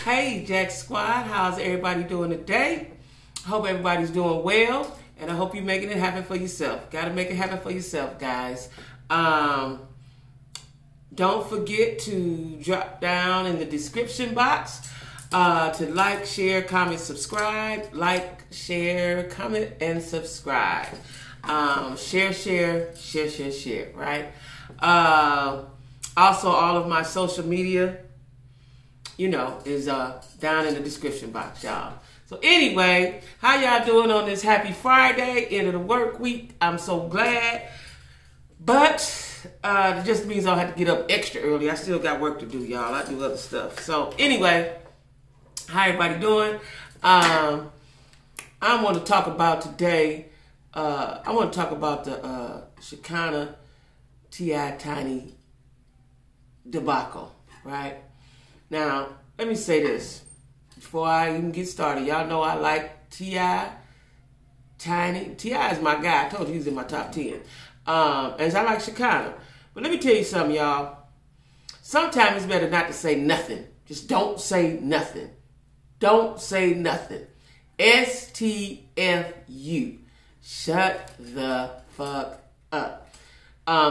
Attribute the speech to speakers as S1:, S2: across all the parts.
S1: Hey, Jack Squad, how's everybody doing today? I hope everybody's doing well, and I hope you're making it happen for yourself. Got to make it happen for yourself, guys. Don't forget to drop down in the description box to like, share, comment, subscribe. Like, share, comment, and subscribe. Share, right? Also, all of my social media, you know, is down in the description box, y'all. So anyway, how y'all doing on this happy Friday, end of the work week? I'm so glad. But it just means I'll have to get up extra early. I still got work to do, y'all. I do other stuff. So anyway, how everybody doing? I want to talk about today, I want to talk about the Shekinah T.I. Tiny debacle, right? Now, let me say this before I even get started. Y'all know I like T.I. Tiny. T.I. is my guy. I told you he's in my top 10. And I like Shekinah. But let me tell you something, y'all. Sometimes it's better not to say nothing. Just don't say nothing. Don't say nothing. STFU. Shut the fuck up.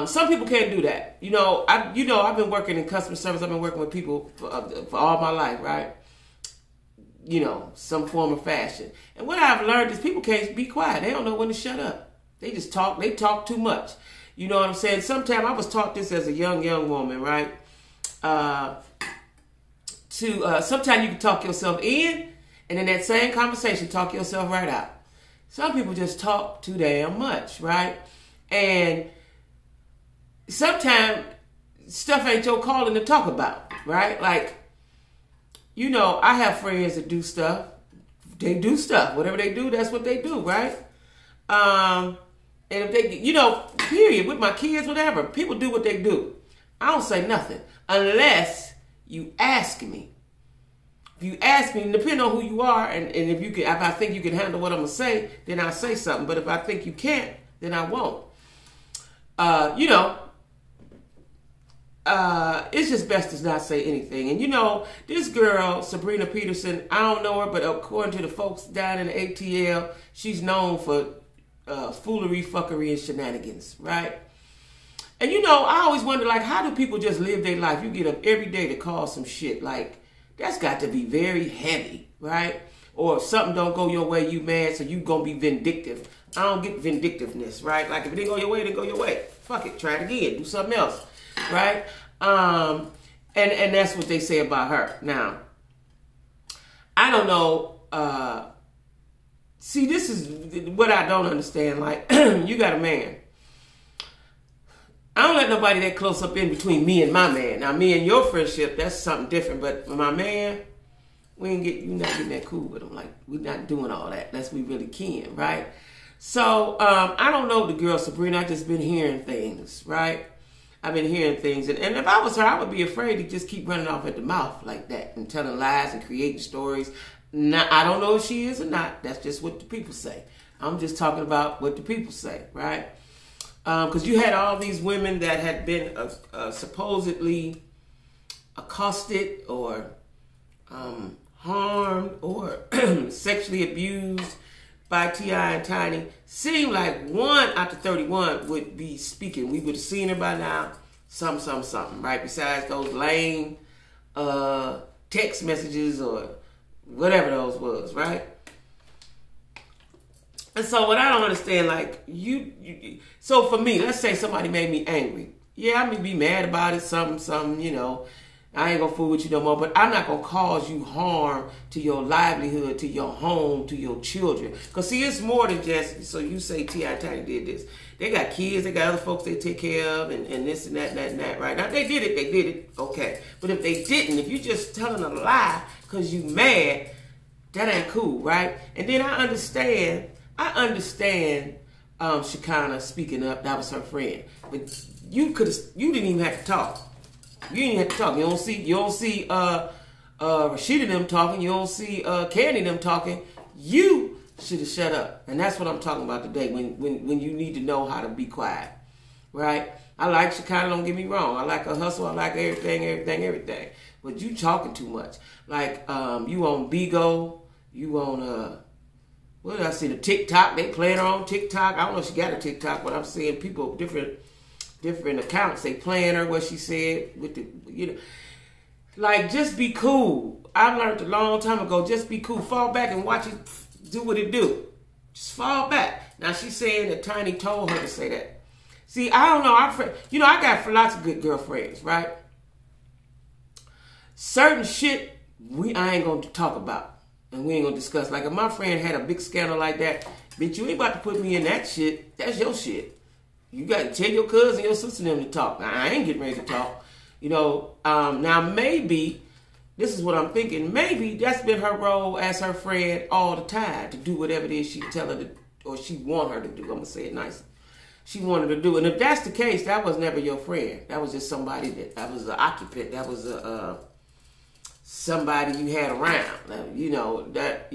S1: Some people can't do that. I've been working in customer service. I've been working with people for all my life, right? Some form of fashion. And what I've learned is people can't be quiet. They don't know when to shut up. They just talk. They talk too much. You know what I'm saying? Sometimes I was taught this as a young woman, right? Sometimes you can talk yourself in, and in that same conversation, talk yourself right out. Some people just talk too damn much, right? And sometimes stuff ain't your calling to talk about, right? Like, I have friends that do stuff. They do stuff. Whatever they do, that's what they do, right? And if they, period, with my kids, whatever, people do what they do. I don't say nothing unless you ask me. If you ask me, depending on who you are, and if I think you can handle what I'm going to say, then I'll say something. But if I think you can't, then I won't. It's just best to not say anything. And this girl, Sabrina Peterson, I don't know her, but according to the folks down in the ATL, she's known for foolery, fuckery, and shenanigans, right? And I always wonder, like, how do people just live their life? You get up every day to cause some shit. Like, that's got to be very heavy, right? Or if something don't go your way, you mad, so you gonna be vindictive. I don't get vindictiveness, right? Like, if it didn't go your way, it didn't go your way. Fuck it, try it again, do something else, right? And that's what they say about her. Now, I don't know. See, this is what I don't understand. Like, you got a man. I don't let nobody that close up in between me and my man. Now, me and your friendship, that's something different. But my man, you're not getting that cool with him. Like, we're not doing all that unless we really can, right? So, I don't know the girl Sabrina. I've just been hearing things, right? I've been hearing things. And if I was her, I would be afraid to just keep running off at the mouth like that and telling lies and creating stories. Now, I don't know if she is or not. That's just what the people say. I'm just talking about what the people say, right? Because you had all these women that had been supposedly accosted or harmed or sexually abused by T.I. and Tiny. Seemed like 1 out of 31 would be speaking. We would have seen her by now. Something, right? Besides those lame text messages or whatever those was, right? And so what I don't understand, like, so for me, let's say somebody made me angry. Yeah, I may be mad about it, something, I ain't gonna fool with you no more, but I'm not gonna cause you harm to your livelihood, to your home, to your children. Because, see, it's more than just, so you say T.I. Tiny did this. They got kids, they got other folks they take care of, and this and that, right? Now, they did it, okay. But if they didn't, if you just telling a lie because you mad, that ain't cool, right? And then I understand Shekinah speaking up. That was her friend. But you didn't even have to talk. You didn't have to talk. You don't see Rashida them talking. You don't see Candy them talking. You should have shut up. And that's what I'm talking about today. When you need to know how to be quiet, right? I like Shekinah, don't get me wrong. I like her hustle. I like everything. but you talking too much. Like, you on Bigo, you on, what did I see? The TikTok, they playing her on TikTok. I don't know if she got a TikTok, but I'm seeing people, different accounts, they playing her, what she said, with the, you know. Like, just be cool. I learned a long time ago, just be cool. Fall back and watch it do what it do. Just fall back. Now, she's saying that Tiny told her to say that. See, I don't know. I got lots of good girlfriends, right? Certain shit, I ain't going to talk about. And we ain't going to discuss. Like, if my friend had a big scandal like that, bitch, you ain't about to put me in that shit. That's your shit. You got to tell your cousin, your sister them to talk. Now, I ain't getting ready to talk. You know, now maybe, this is what I'm thinking, maybe that's been her role as her friend all the time, to do whatever it is she tell her to, or she want her to do. I'm going to say it nice. She wanted to do. And if that's the case, that was never your friend. That was just somebody that was an occupant. That was somebody you had around. That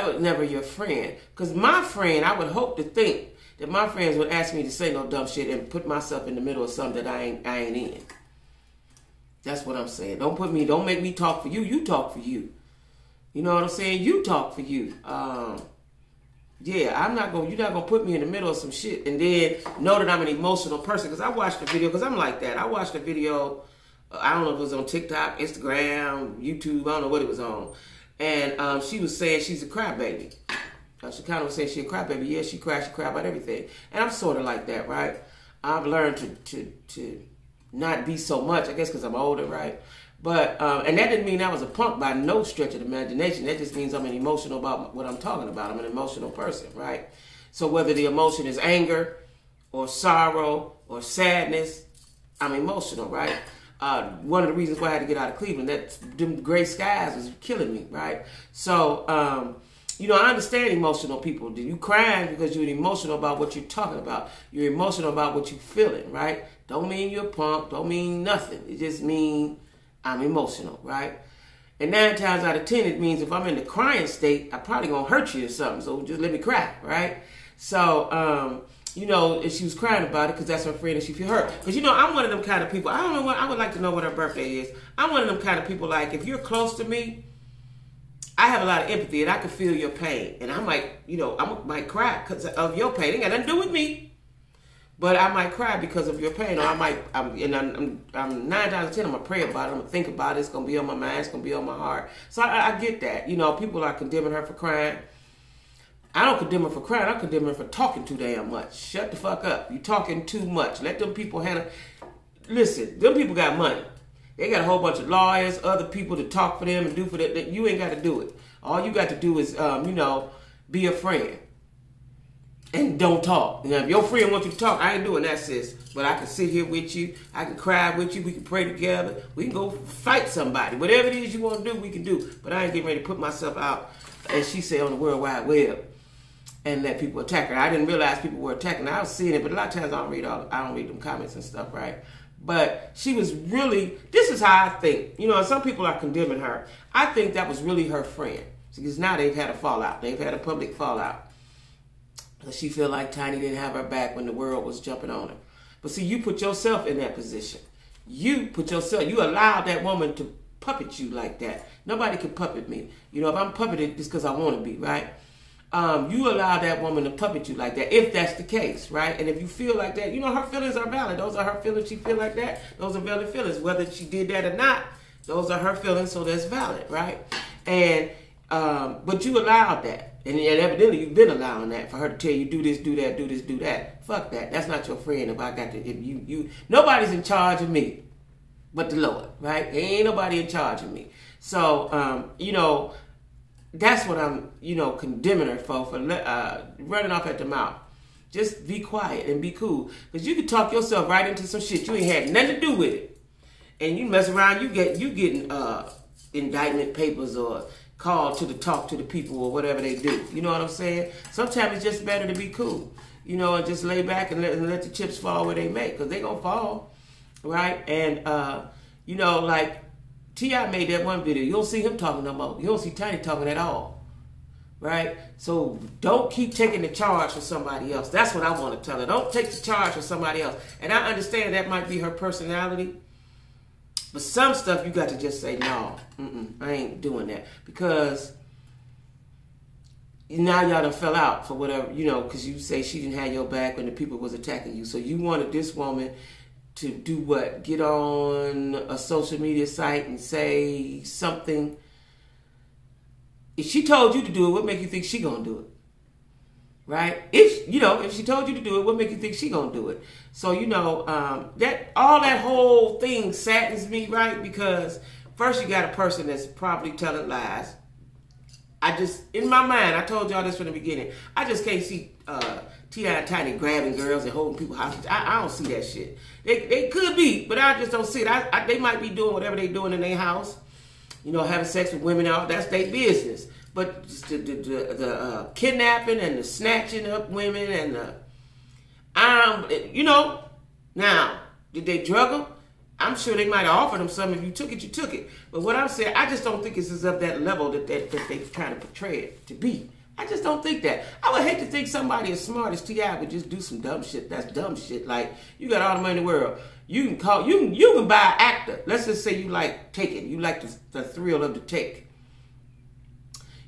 S1: was never your friend. Because my friend, I would hope to think that my friends would ask me to say no dumb shit and put myself in the middle of something that I ain't in. That's what I'm saying. Don't make me talk for you. You talk for you. You know what I'm saying? You talk for you. Yeah, you're not gonna put me in the middle of some shit and then know that I'm an emotional person. Because I watched the video, because I'm like that. I watched the video, I don't know if it was on TikTok, Instagram, YouTube, I don't know what it was on. And she was saying she's a crybaby. Shekinah was saying she's a crybaby. Yeah, she cry about everything. And I'm sort of like that, right? I've learned to not be so much, I guess because I'm older, right? But, and that didn't mean I was a punk by no stretch of the imagination. That just means I'm an emotional about what I'm talking about. I'm an emotional person, right? So whether the emotion is anger or sorrow or sadness, I'm emotional, right? One of the reasons why I had to get out of Cleveland, that them gray skies was killing me, right? So, I understand emotional people. You crying because you're emotional about what you're talking about. You're emotional about what you're feeling, right? Don't mean you're a punk. Don't mean nothing. It just means I'm emotional, right? And 9 times out of 10, it means if I'm in the crying state, I probably gonna hurt you or something. So just let me cry, right? So, if she was crying about it because that's her friend and she feel hurt. Because, I'm one of them kind of people. I don't know I would like to know what her birthday is. I'm one of them kind of people, like, if you're close to me, I have a lot of empathy and I can feel your pain. And I might, I might cry because of your pain. It ain't got nothing to do with me. But I might cry because of your pain, or I'm 9 times out of 10, I'm going to pray about it, I'm going to think about it, it's going to be on my mind, it's going to be on my heart. So I get that. People are condemning her for crying. I don't condemn her for crying, I condemn her for talking too damn much. Shut the fuck up. You talking too much. Let them people handle. Listen, them people got money. They got a whole bunch of lawyers, other people to talk for them and do for them. You ain't got to do it. All you got to do is, be a friend. And don't talk. If your friend wants you to talk, I ain't doing that, sis. But I can sit here with you. I can cry with you. We can pray together. We can go fight somebody. Whatever it is you want to do, we can do. But I ain't getting ready to put myself out, as she said, on the World Wide Web and let people attack her. I didn't realize people were attacking her. I was seeing it, but a lot of times I don't read them comments and stuff, right? But she was really, this is how I think. Some people are condemning her. I think that was really her friend. Because now they've had a fallout. They've had a public fallout. She feel like Tiny didn't have her back when the world was jumping on her. But see, you put yourself in that position. You allowed that woman to puppet you like that. Nobody can puppet me. If I'm puppeted, it's because I want to be, right? You allow that woman to puppet you like that, if that's the case, right? And if you feel like that, her feelings are valid. Those are her feelings. She feel like that. Those are valid feelings. Whether she did that or not, those are her feelings, so that's valid, right? And, but you allowed that. And evidently you've been allowing that for her to tell you, do this, do that, do this, do that. Fuck that. That's not your friend. Nobody's in charge of me but the Lord, right? There ain't nobody in charge of me. So, that's what I'm, condemning her for running off at the mouth. Just be quiet and be cool. Because you can talk yourself right into some shit you ain't had nothing to do with it. And you mess around, you getting indictment papers or called to talk to the people or whatever they do. You know what I'm saying? Sometimes it's just better to be cool, and just lay back and let the chips fall where they may, because they gonna fall, right? And, like T.I. made that one video. You don't see him talking no more. You don't see Tiny talking at all, right? So don't keep taking the charge for somebody else. That's what I want to tell her. Don't take the charge for somebody else. And I understand that might be her personality. But some stuff you got to just say, no, I ain't doing that. Because now y'all done fell out for whatever, you know, because you say she didn't have your back when the people was attacking you. So you wanted this woman to do what? Get on a social media site and say something. If she told you to do it, what make you think she gonna do it? Right? If she told you to do it, what make you think she gonna do it? So, you know, that whole thing saddens me, right? Because first you got a person that's probably telling lies. In my mind, I told y'all this from the beginning, I just can't see T.I. and Tiny grabbing girls and holding people hostage. I don't see that shit. They could be, but I just don't see it. They might be doing whatever they doing in their house, you know, having sex with women, all that's their business. But the kidnapping and the snatching up women and you know, now, did they drug them? I'm sure they might have offered them something. If you took it, you took it. But what I'm saying, I just don't think it's of that level that they're trying to portray it to be. I just don't think that. I would hate to think somebody as smart as T.I. would just do some dumb shit. That's dumb shit. Like, you got all the money in the world. You can buy an actor. Let's just say you like taking. You like the thrill of the take.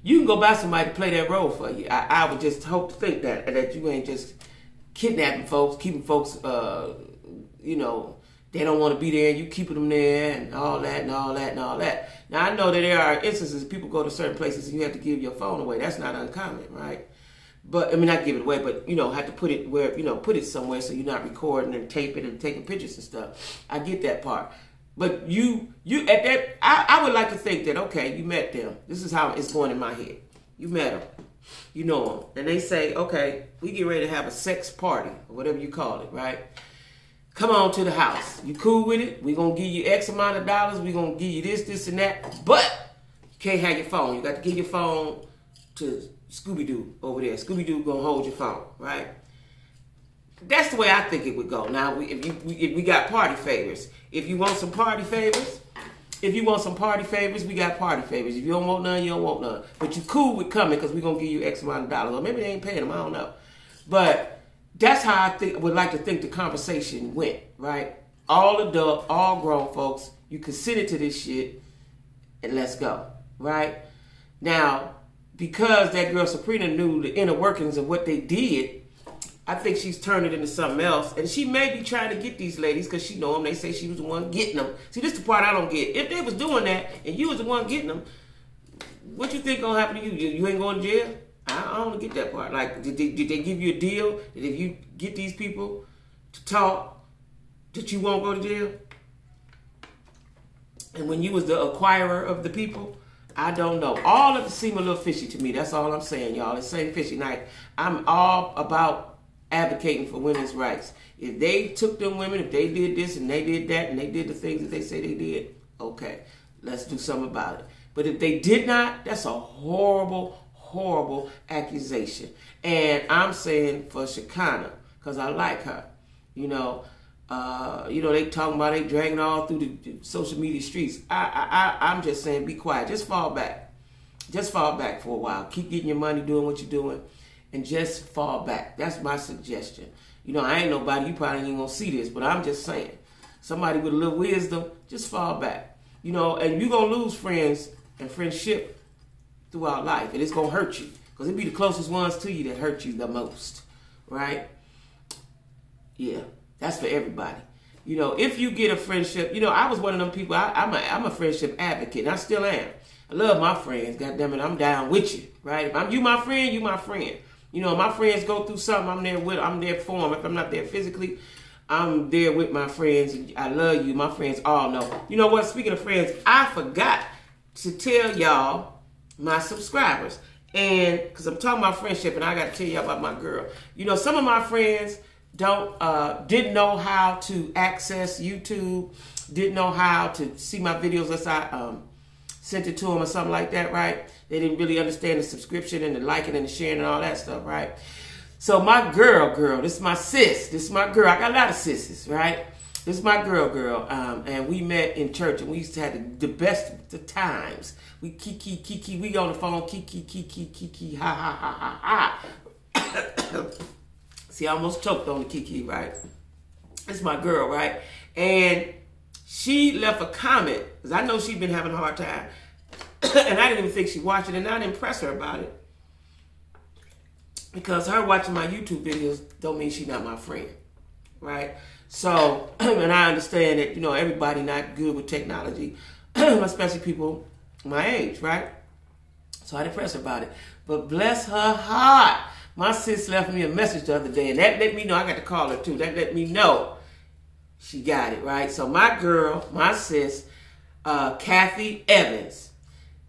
S1: You can go buy somebody to play that role for you. I would just hope to think that you ain't just kidnapping folks, keeping folks, you know, they don't want to be there and you keeping them there and all that and all that and all that. Now, I know that there are instances people go to certain places and you have to give your phone away. That's not uncommon, right? But, I mean, not give it away, but, you know, have to put it where, you know, put it somewhere so you're not recording and taping and taking pictures and stuff. I get that part. But you at that, I would like to think that, okay, you met them. This is how it's going in my head. You met them. You know them. And they say, okay, we get ready to have a sex party or whatever you call it, right? Come on to the house. You cool with it? We're going to give you X amount of dollars. We're going to give you this, this, and that. But you can't have your phone. You got to give your phone to Scooby-Doo over there. Scooby-Doo going to hold your phone, right? That's the way I think it would go. Now, if we got party favors. If you want some party favors, we got party favors. If you don't want none, you don't want none. But you cool with coming because we're going to give you X amount of dollars. Or maybe they ain't paying them. I don't know. But that's how I would like to think the conversation went, right? All adult, all grown folks, you consented to this shit, and let's go, right? Now, because that girl Sabrina knew the inner workings of what they did, I think she's turned it into something else. And she may be trying to get these ladies because she know them. They say she was the one getting them. See, this is the part I don't get. If they was doing that and you was the one getting them, what you think gonna happen to you? You ain't going to jail? I don't get that part. Like, did they give you a deal that if you get these people to talk, that you won't go to jail? And when you was the acquirer of the people, I don't know. All of it seem a little fishy to me. That's all I'm saying, y'all. It's same fishy night. I'm all about advocating for women's rights. If they took them women, if they did this and they did that and they did the things that they say they did, okay, let's do something about it. But if they did not, that's a horrible, horrible accusation. And I'm saying for Shekinah, because I like her. You know, they talking about they dragging all through the social media streets. I'm just saying, be quiet. Just fall back. Just fall back for a while. Keep getting your money, doing what you're doing, and just fall back. That's my suggestion. You know, I ain't nobody. You probably ain't gonna see this, but I'm just saying. Somebody with a little wisdom, just fall back. You know, and you're gonna lose friends and friendship throughout life, and it's gonna hurt you because it be the closest ones to you that hurt you the most, right? Yeah, that's for everybody. You know, if you get a friendship, you know, I was one of them people. I'm a friendship advocate, and I still am. I love my friends. God damn it, I'm down with you, right? If you my friend, you my friend. You know, my friends go through something, I'm there for them. If I'm not there physically, I'm there with my friends. I love you. My friends all know. You know what? Speaking of friends, I forgot to tell y'all, my subscribers, and because I'm talking about friendship, and I got to tell y'all about my girl. You know, some of my friends didn't know how to access YouTube, didn't know how to see my videos unless I sent it to them or something like that, right? They didn't really understand the subscription and the liking and the sharing and all that stuff, right? So my girl, this is my sis. This is my girl. I got a lot of sisters, right? This is my girl. And we met in church, and we used to have the best of times. We kiki, we on the phone, kiki, ha. See, I almost choked on the kiki, right? This is my girl, right? And she left a comment, because I know she's been having a hard time, and I didn't even think she watched it, and I didn't press her about it. Because her watching my YouTube videos don't mean she's not my friend, right? So, and I understand that, you know, everybody not good with technology, especially people my age, right? So I didn't press her about it. But bless her heart, my sis left me a message the other day, and that let me know, I got to call her too, that let me know she got it, right? So my girl, my sis, Kathy Evans,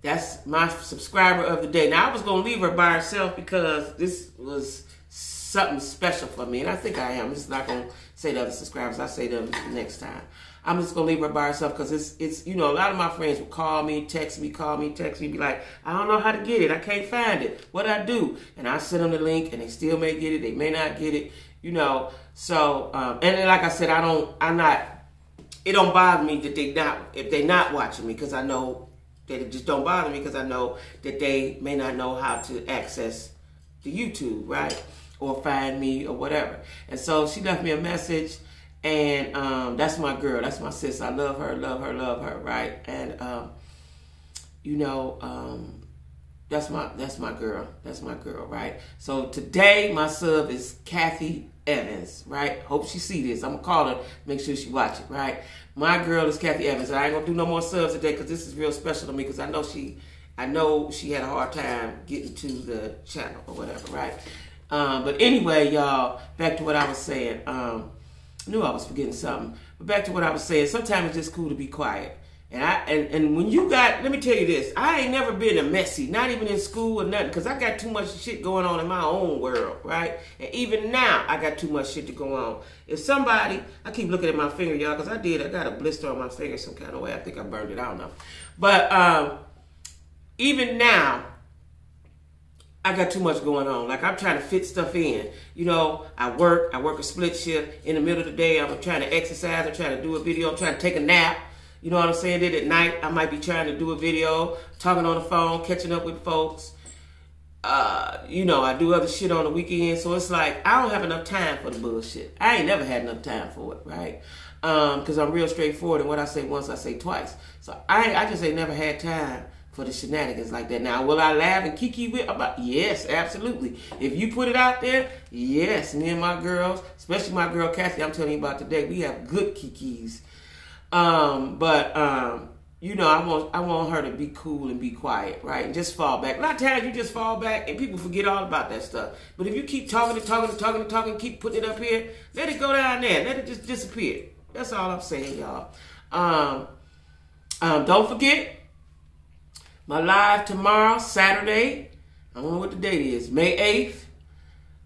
S1: that's my subscriber of the day. Now, I was going to leave her by herself because this was something special for me. And I think I am. I'm just not going to say the other subscribers. I'll say them next time. I'm just going to leave her by herself because it's, you know, a lot of my friends will call me, text me, be like, I don't know how to get it. I can't find it. What I do? And I send them the link and they still may get it. They may not get it, you know. So, and then, like I said, it don't bother me that if they not watching me, because I know that it just don't bother me, because I know that they may not know how to access the YouTube, right? Or find me or whatever. And so she left me a message, and that's my girl. That's my sis. I love her, right? And, you know, that's my girl. That's my girl, right? So today, my sub is Kathy Evans, right? Hope she see this. I'm going to call her, make sure she watch it, right? My girl is Kathy Evans. I ain't going to do no more subs today because this is real special to me, because I know she had a hard time getting to the channel or whatever, right? But anyway, y'all, back to what I was saying. I knew I was forgetting something. But back to what I was saying. Sometimes it's just cool to be quiet. And when you got, let me tell you this, I ain't never been a messy, not even in school or nothing, because I got too much shit going on in my own world, right? And even now, I got too much shit to go on. If somebody, I keep looking at my finger, y'all, because I got a blister on my finger some kind of way. I think I burned it, I don't know. But even now, I got too much going on. Like, I'm trying to fit stuff in. You know, I work a split shift. In the middle of the day, I'm trying to exercise, I'm trying to do a video, I'm trying to take a nap. You know what I'm saying? Then at night, I might be trying to do a video, talking on the phone, catching up with folks. You know, I do other shit on the weekend. So it's like, I don't have enough time for the bullshit. I ain't never had enough time for it, right? Because I'm real straightforward, and what I say once, I say twice. So I just ain't never had time for the shenanigans like that. Now, will I laugh and kiki with about? Yes, absolutely. If you put it out there, yes. Me and my girls, especially my girl Kathy, I'm telling you about today, we have good kikis. You know, I want her to be cool and be quiet, right? And just fall back. A lot of times you just fall back and people forget all about that stuff. But if you keep talking, keep putting it up here, let it go down there. Let it just disappear. That's all I'm saying, y'all. Don't forget, my live tomorrow, Saturday, I don't know what the date is, May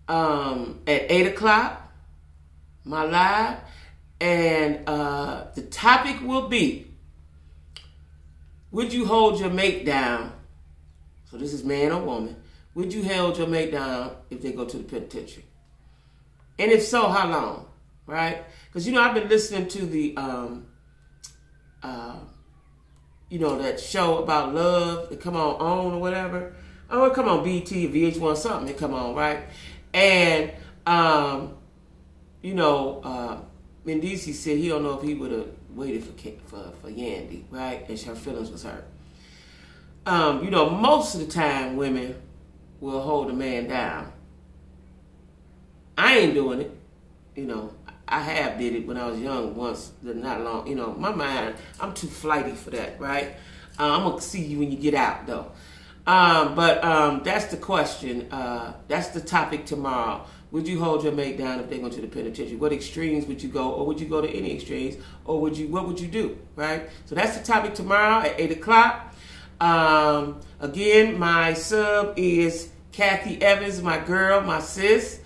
S1: 8th, at 8 o'clock, my live. And the topic will be, would you hold your mate down? So this is man or woman. Would you hold your mate down if they go to the penitentiary? And if so, how long? Right? Because, you know, I've been listening to the, you know, that show about love that come on or whatever. Oh, it come on BT, VH1, something that come on, right? And, you know, Mendici said he don't know if he would have waited for Yandy, right? And her feelings was hurt. You know, most of the time women will hold a man down. I ain't doing it. You know, I have did it when I was young once, not long. You know, my mind, I'm too flighty for that, right? I'm going to see you when you get out, though. But that's the question. That's the topic tomorrow. Would you hold your mate down if they go to the penitentiary? What extremes would you go, or would you go to any extremes, or what would you do, right? So that's the topic tomorrow at 8 o'clock. Again, my sub is Kathy Evans, my girl, my sis.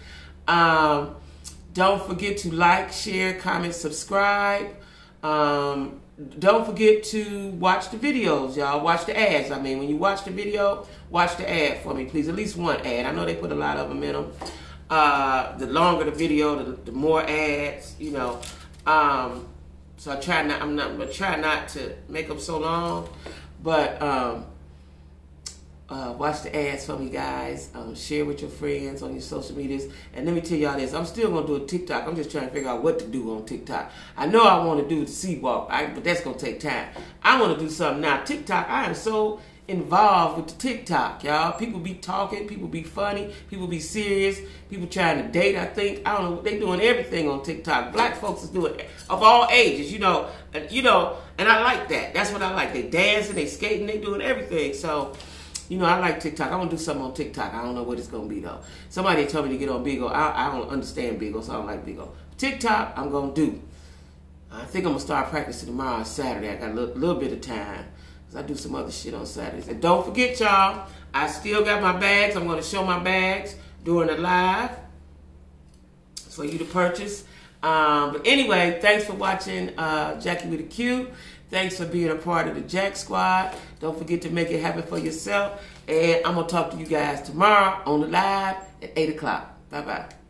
S1: Don't forget to like, share, comment, subscribe. Don't forget to watch the videos, y'all. Watch the ads. I mean, when you watch the video, watch the ad for me, please. At least one ad. I know they put a lot of them in them. The longer the video, the more ads, you know. So I try not. I'm gonna try not to make them so long. But Watch the ads for me, guys. Share with your friends on your social medias. And let me tell y'all this. I'm still going to do a TikTok. I'm just trying to figure out what to do on TikTok. I know I want to do the sea walk, but that's going to take time. I want to do something now. TikTok, I am so involved with the TikTok, y'all. People be talking. People be funny. People be serious. People trying to date, I think. I don't know. They doing everything on TikTok. Black folks is doing it of all ages, you know. And I like that. That's what I like. They dancing, they skating, they doing everything. So, you know, I like TikTok. I want to do something on TikTok. I don't know what it's going to be, though. Somebody told me to get on Bigo. I don't understand Bigo, so I don't like Bigo. TikTok, I'm going to do. I think I'm going to start practicing tomorrow on Saturday. I got a little bit of time, because I do some other shit on Saturdays. And don't forget, y'all, I still got my bags. I'm going to show my bags during the live for you to purchase. But anyway, thanks for watching Jackie with a Q. Thanks for being a part of the Jack Squad. Don't forget to make it happen for yourself. And I'm going to talk to you guys tomorrow on the live at 8 o'clock. Bye-bye.